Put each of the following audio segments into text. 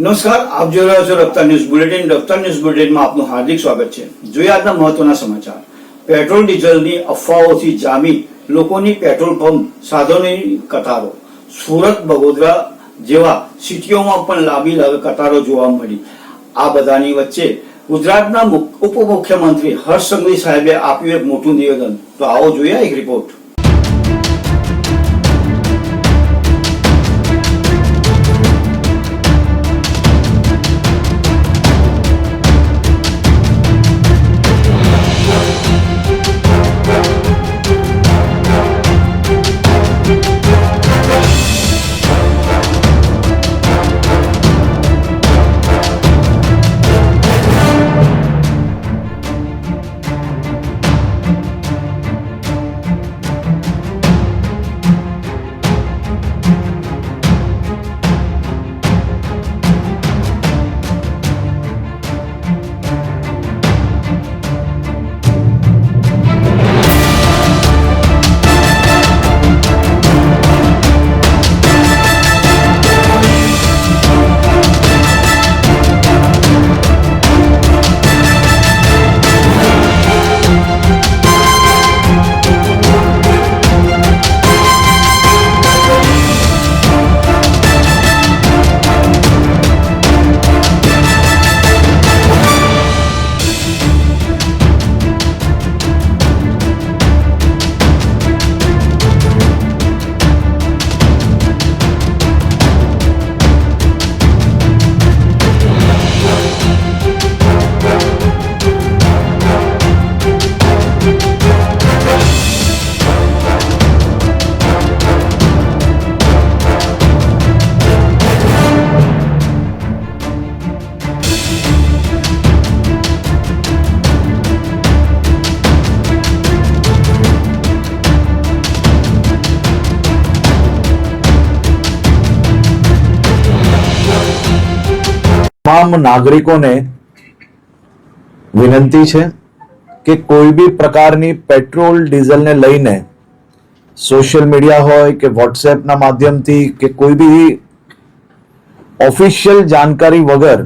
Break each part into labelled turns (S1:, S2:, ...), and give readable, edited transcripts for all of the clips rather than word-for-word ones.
S1: નમસ્કાર, આપ જોઈ રહ્યા છો રફતાર ન્યૂઝ બુલેટિન. રફતાર ન્યૂઝ બુલેટિનમાં આપનું હાર્દિક સ્વાગત છે. જોઈએ આજના મહત્વના સમાચાર. પેટ્રોલ ડીઝલની અફવાઓથી જામી લોકોની પેટ્રોલ પંપ સાધનોની કતારો. સુરત, બગોદરા જેવા સિટીઓમાં પણ લાંબી કતારો જોવા મળી. આ બધાની વચ્ચે ગુજરાતના ઉપમુખ્યમંત્રી હર્ષ સંઘવી સાહેબે આપ્યું એક મોટું નિવેદન. તો આવો જોઈએ એક રિપોર્ટ.
S2: તમામ નાગરિકોને વિનંતી છે કે કોઈ બી પ્રકારની પેટ્રોલ ડીઝલને લઈને સોશિયલ મીડિયા હોય કે વોટ્સએપના માધ્યમથી કે કોઈ બી ઓફિશિયલ જાણકારી વગર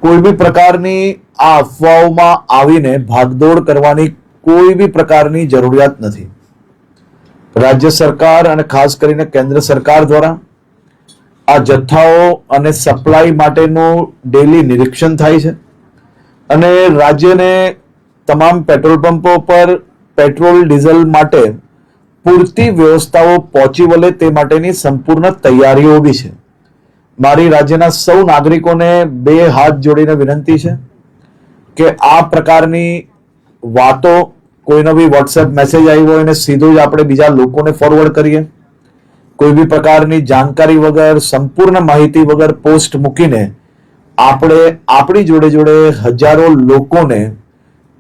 S2: કોઈ બી પ્રકારની આ અફવાઓમાં આવીને ભાગદોડ કરવાની કોઈ બી પ્રકારની જરૂરિયાત નથી. રાજ્ય સરકાર અને ખાસ કરીને કેન્દ્ર સરકાર દ્વારા આ જથ્થાઓ અને સપ્લાય માટેનું ડેલી નિરીક્ષણ થાય છે અને રાજ્યને તમામ પેટ્રોલ પંપો પર પેટ્રોલ ડીઝલ માટે પૂરતી વ્યવસ્થાઓ પહોંચી વળે તે માટેની સંપૂર્ણ તૈયારીઓ બી છે. મારી રાજ્યના સૌ નાગરિકોને બે હાથ જોડીને વિનંતી છે કે આ પ્રકારની વાતો કોઈનો બી વોટ્સએપ મેસેજ આવ્યો હોય અને સીધો જ આપણે બીજા લોકોને ફોરવર્ડ કરીએ. કોઈ બી પ્રકારની જાણકારી વગર, સંપૂર્ણ માહિતી વગર પોસ્ટ મૂકીને આપણે આપણી જોડે જોડે હજારો લોકોને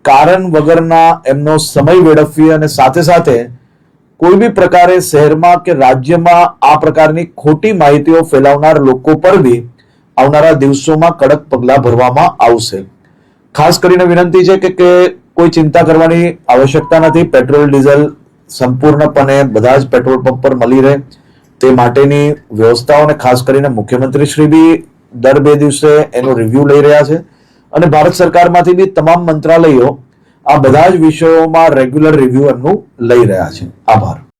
S2: કારણ વગરના એમનો સમય વેડફીએ અને સાથે સાથે કોઈ બી પ્રકારે શહેરમાં કે રાજ્યમાં આ પ્રકારની ખોટી માહિતીઓ ફેલાવનાર લોકો પર બી આવનારા દિવસોમાં કડક પગલાં ભરવામાં આવશે. ખાસ કરીને વિનંતી છે કે કોઈ ચિંતા કરવાની આવશ્યકતા નથી. પેટ્રોલ ડીઝલ સંપૂર્ણપણે બધા જ પેટ્રોલ પંપ પર મળી રહે તે માટેની વ્યવસ્થાઓને ખાસ કરીને મુખ્યમંત્રી શ્રી બી દર 2 દિવસે એનો રિવ્યુ લઈ રહ્યા છે અને ભારત સરકારમાંથી બી તમામ મંત્રાલયો આ બધા જ વિષયોમાં રેગ્યુલર રિવ્યુ એમનું લઈ રહ્યા છે. આભાર.